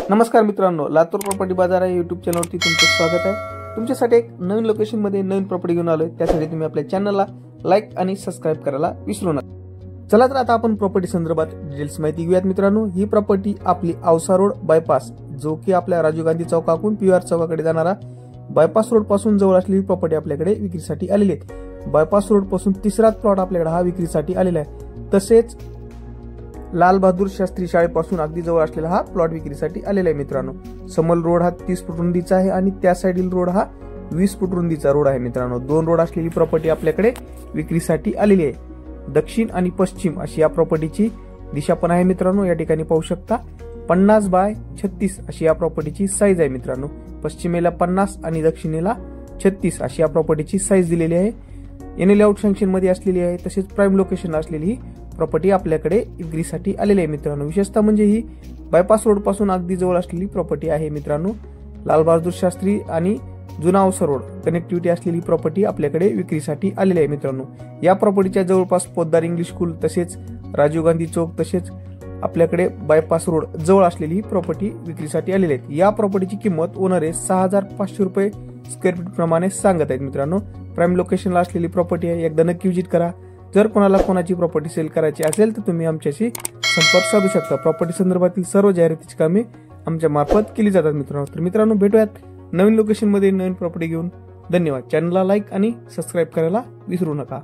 नमस्कार मित्रांनो, लातूर प्रॉपर्टी बाजार या यूट्यूब चॅनलवरती तुमचं स्वागत आहे। तुमच्यासाठी एक नवीन लोकेशन मध्ये नवीन प्रॉपर्टी घेऊन आलोय। त्यासाठी तुम्ही आपल्या चॅनलला लाईक आणि सबस्क्राइब करायला विसरू नका। चला तर आता आपण प्रॉपर्टी संदर्भात डिटेल्स माहिती घेऊयात मित्रांनो। ही प्रॉपर्टी आपली औसा रोड बायपास, जो की आपल्या राजीव गांधी चौकाकडून पीआर चौकाकडे जाणारा बायपास रोड पासून जवळ असलेली प्रॉपर्टी आपल्याकडे विक्रीसाठी आलेली आहे। बायपास रोड पासून तिसराच प्लॉट आपल्याकडे हा विक्रीसाठी आलेला आहे। तसेच लाल बहादूर शास्त्री शाळेपासून अगदी जवळ असलेला हा प्लॉट विक्रीसाठी आलेला आहे मित्रांनो। समल रोड हा 30 फूट रुंदीचा आहे आणि त्या साइडील रोड हा 20 फूट रुंदीचा रोड आहे मित्रांनो। दोन रोड असलेली प्रॉपर्टी आपल्याकडे विक्रीसाठी आलेली आहे। दक्षिण आणि पश्चिम अशी या प्रॉपर्टीची दिशा पण आहे मित्रांनो। या ठिकाणी पाहू शकता 50 बाय 36 अशी या प्रॉपर्टीची साईज आहे मित्रांनो। पश्चिमेला 50 आणि दक्षिणेला 36 अशी या प्रॉपर्टीची साईज दिलेली आहे। एनए लेआउट सँक्शन मध्ये असलेली आहे। तसेच प्राइम लोकेशन असलेली ही प्रॉपर्टी आपल्याकडे विक्रीसाठी आलेली आहे मित्रांनो। विशेषतः म्हणजे ही बायपास रोड पासून अगदी जवळ असलेली प्रॉपर्टी आहे मित्रांनो। लाल बहादूर शास्त्री आणि जुना औसा रोड कनेक्टिव्हिटी असलेली प्रॉपर्टी आपल्याकडे विक्रीसाठी आलेली आहे मित्रांनो। या प्रॉपर्टीच्या जवळपास पोद्दार इंग्लिश स्कूल, तसेच राजीव गांधी चौक, तसेच आपल्याकडे बायपास रोड जवळ असलेली प्रॉपर्टी विक्रीसाठी आलेली आहे। या प्रॉपर्टीची किंमत ओनर 6500 रुपये स्क्वेअर फीट प्रमाणे सांगत आहेत मित्रांनो। प्राइम लोकेशनला असलेली प्रॉपर्टी आहे। एकदा नक्की व्हिजिट करा। जर कोणाला कोणाची प्रॉपर्टी सेल करायची असेल तर तुम्ही आमच्याशी संपर्क साधू शकता। प्रॉपर्टी संदर्भातील सर्व जाहिरातीची कामे आमच्या मार्फत केली जातात मित्रांनो। तर मित्रांनो, भेटूयात नवीन लोकेशन मध्ये नवीन प्रॉपर्टी घेऊन। धन्यवाद। चॅनलला लाईक आणि सबस्क्राइब करायला विसरू नका।